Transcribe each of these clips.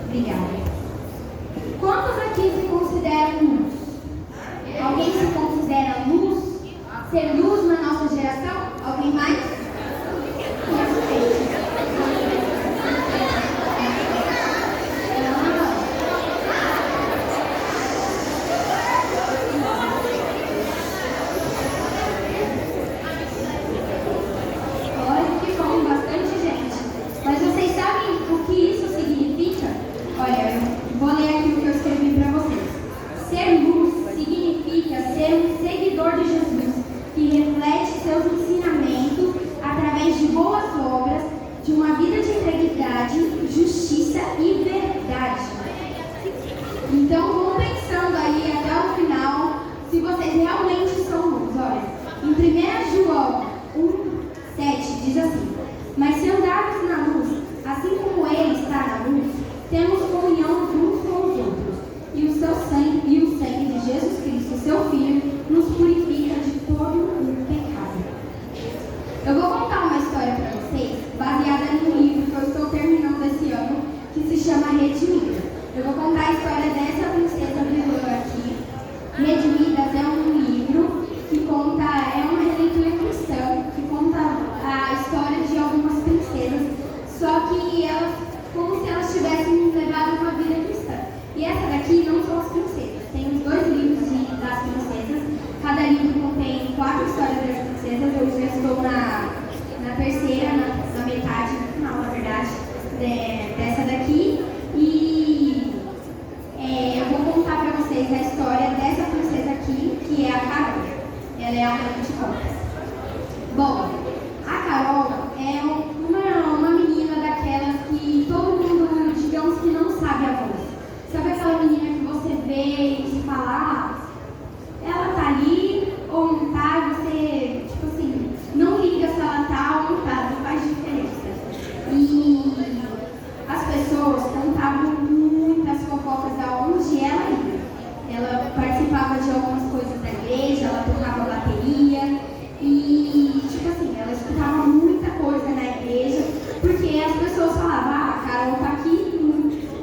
Obrigada. Quantos aqui se consideram luz? Alguém se considera luz? Ser luz na nossa geração? Alguém mais? Olha que bom, bastante gente. Mas vocês sabem o que isso significa? Olha, eu vou ler aqui o que eu escrevi para vocês. Ser luz significa ser um seguidor de Jesus, que reflete seus ensinamentos através de boas obras, de uma vida de integridade, justiça e verdade. Então, vão pensando aí até o final se vocês realmente são luz. Olha, em 1 João 1:7 diz assim: mas se andarmos na luz, assim como Ele está na luz, temos comunhão uns com os outros, e o sangue de Jesus Cristo, seu Filho, nos purifica de todo o pecado. Eu vou contar uma história para vocês, baseada num livro que eu estou terminando esse ano, que se chama Redimidas. Eu vou contar a história dessa princesa vilã aqui. Redimidas é um livro que conta, é uma releitura cristã, que conta a história de algumas princesas, só que elas, como se elas tivessem levado uma vida cristã. E essa daqui não são as princesas. Tem os 2 livros das princesas. Cada livro contém 4 histórias das princesas. Eu já estou na terceira, na metade, no final, na verdade, dessa daqui. E eu vou contar para vocês a história dessa princesa aqui, que é a Carol. Ela é a mãe de contas. Bom, a Carol é uma menina daquelas que todo mundo, digamos que não sabe a voz. Sabe aquela menina que você vê e fala, ela tá ali ou não tá, você, tipo assim, não liga se ela tá ou não tá, não faz diferença. E as pessoas contavam muitas fofocas da onde ela ia. Ela participava de algumas coisas da igreja, ela tocava bateria e, tipo assim, ela escutava muita coisa na igreja, porque as pessoas falavam, a Carol tá aqui,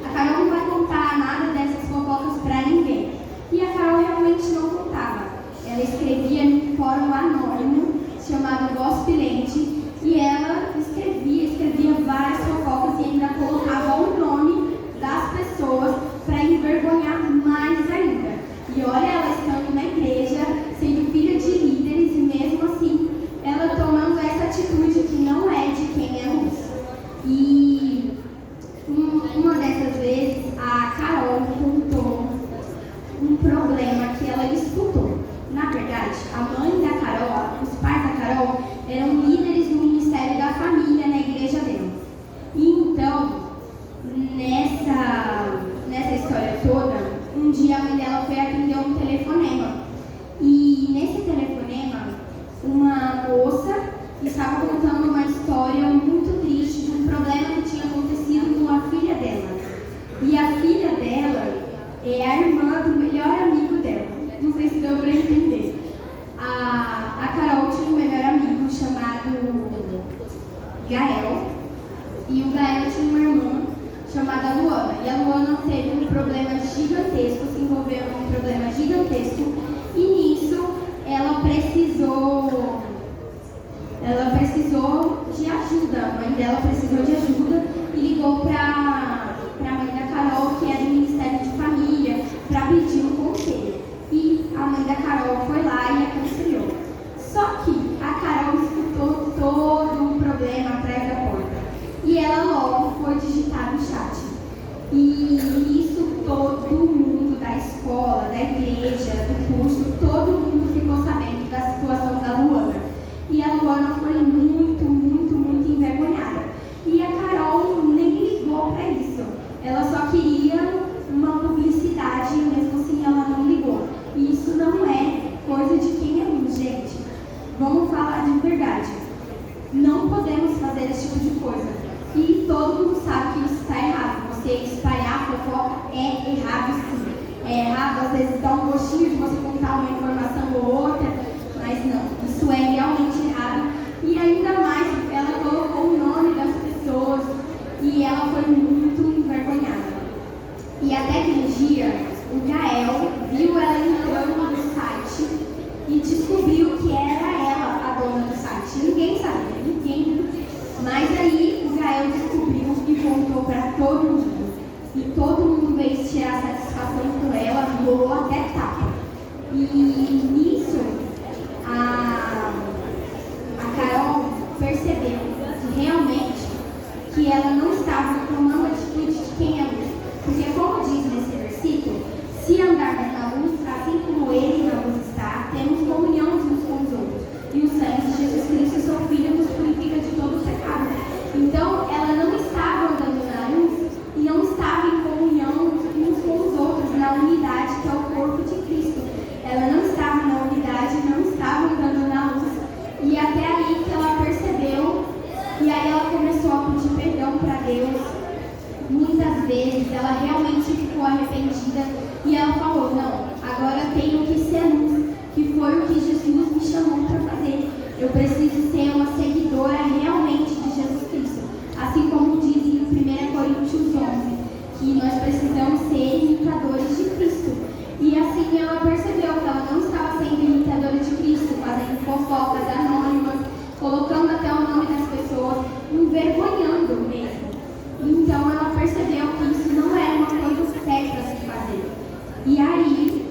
a Carol não vai contar nada dessas fofocas pra ninguém. E a Carol realmente não contava. Ela escrevia num fórum anônimo chamado Gospelente, e ela escrevia várias fofocas e ainda colocava o nome das pessoas para envergonhar mais ainda. E olha, ela estando na igreja, sendo filha de líderes, e mesmo assim, ela tomando essa atitude que não é de quem é luz. E uma dessas vezes, a Carol contou um problema que ela escutou. Na verdade, a mãe da Carol, os pais da Carol, eram líderes do Ministério da Família na igreja dela. E então, nessa história toda, um dia a mãe dela foi atender um telefonema. E nesse telefonema, uma moça estava contando uma história muito triste de um problema que tinha acontecido com a filha dela. E a filha dela é a irmã do melhor amigo dela. Não sei se deu para entender. A Carol tinha um melhor amigo chamado Gael. E o Gael tinha uma irmã chamada Luana. E a Luana teve um problema gigantesco, se envolveu em um problema gigantesco. E nisso ela precisou de ajuda. A mãe dela precisou de ajuda e ligou para a mãe da Carol, que é do Ministério de Família, para pedir um conselho. E a mãe da Carol foi lá e aconselhou. Só que a Carol escutou todo o problema atrás da porta. E ela logo foi digitar no chat. E isso todo mundo da escola, da igreja, do curso, todo mundo ficou sabendo da situação da Luana. E a Luana foi muito, muito, muito envergonhada. E a Carol nem ligou para isso. Ela só queria uma publicidade, mesmo assim ela não ligou. E isso não é coisa de quem é luz, gente. Vamos falar de verdade. Não podemos fazer esse tipo de coisa. E todo mundo sabe que isso está errado. Você espalhar fofoca é errado, sim. É errado, às vezes dá um gostinho de você contar uma informação ou outra, mas não, isso é realmente errado. E ainda mais, ela colocou o nome das pessoas e ela foi muito envergonhada. E até que um dia, o Gael viu ela entrando no site e descobriu que era ela a dona do site. Ninguém sabia, ninguém. Mas aí o Gael descobriu e contou para todo mundo. E todo mundo veio tirar satisfação com ela, voou até tapa. E nisso, a Carol percebeu que realmente que ela não estava tomando atitude de quem é luz. Porque como diz nesse versículo, se andarmos na luz, assim como ele na luz está, temos comunhão uns com os outros. E o sangue de Jesus Cristo, seu Filho, nos purifica de todo o pecado. Então, ela não estava andando na luz e não estava em comunhão uns com os outros, na unidade que é o corpo de Cristo. Ela não estava na unidade, não estava andando na luz. E até aí que ela percebeu, e aí ela começou a pedir perdão para Deus. Muitas vezes ela realmente ficou arrependida e ela falou, não, agora eu tenho que ser luz, que foi o que Jesus me chamou para fazer. Eu preciso ser uma seguidora realmente de Jesus Cristo. Assim como diz em 1 Coríntios 11, que nós precisamos ser imitadores de Cristo. E assim ela percebeu que ela não estava sendo imitadora de Cristo, fazendo fofocas anônimas, colocando até o nome das pessoas, envergonhando mesmo. Então ela percebeu que isso não era uma coisa certa a se fazer. E aí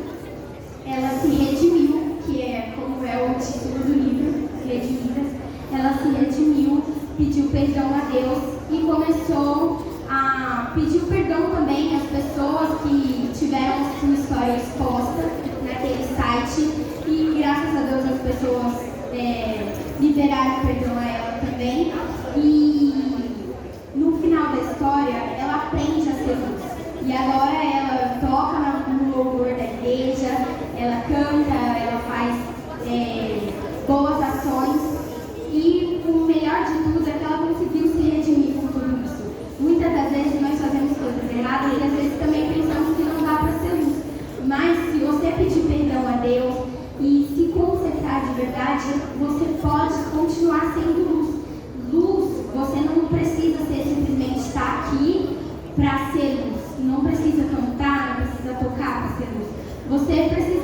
ela se redimiu, que é como é o título do livro, Redimidas. Ela se redimiu, pediu perdão a Deus e começou a pedir perdão também às pessoas que tiveram sua história exposta naquele site. E graças a Deus as pessoas liberaram perdão a ela também. E no final da história, ela aprende a ser luz. E agora ela toca no louvor da igreja, ela canta, ela faz boas ações. E o melhor de tudo é que ela conseguiu se redimir com tudo isso. Muitas das vezes nós fazemos coisas erradas e às vezes também pensamos que não dá para ser luz. Mas se você pedir perdão a Deus e se consertar de verdade, você pode continuar sendo luz. Luz, você não precisa simplesmente estar para ser luz. Não precisa cantar, não precisa tocar para ser luz. Você precisa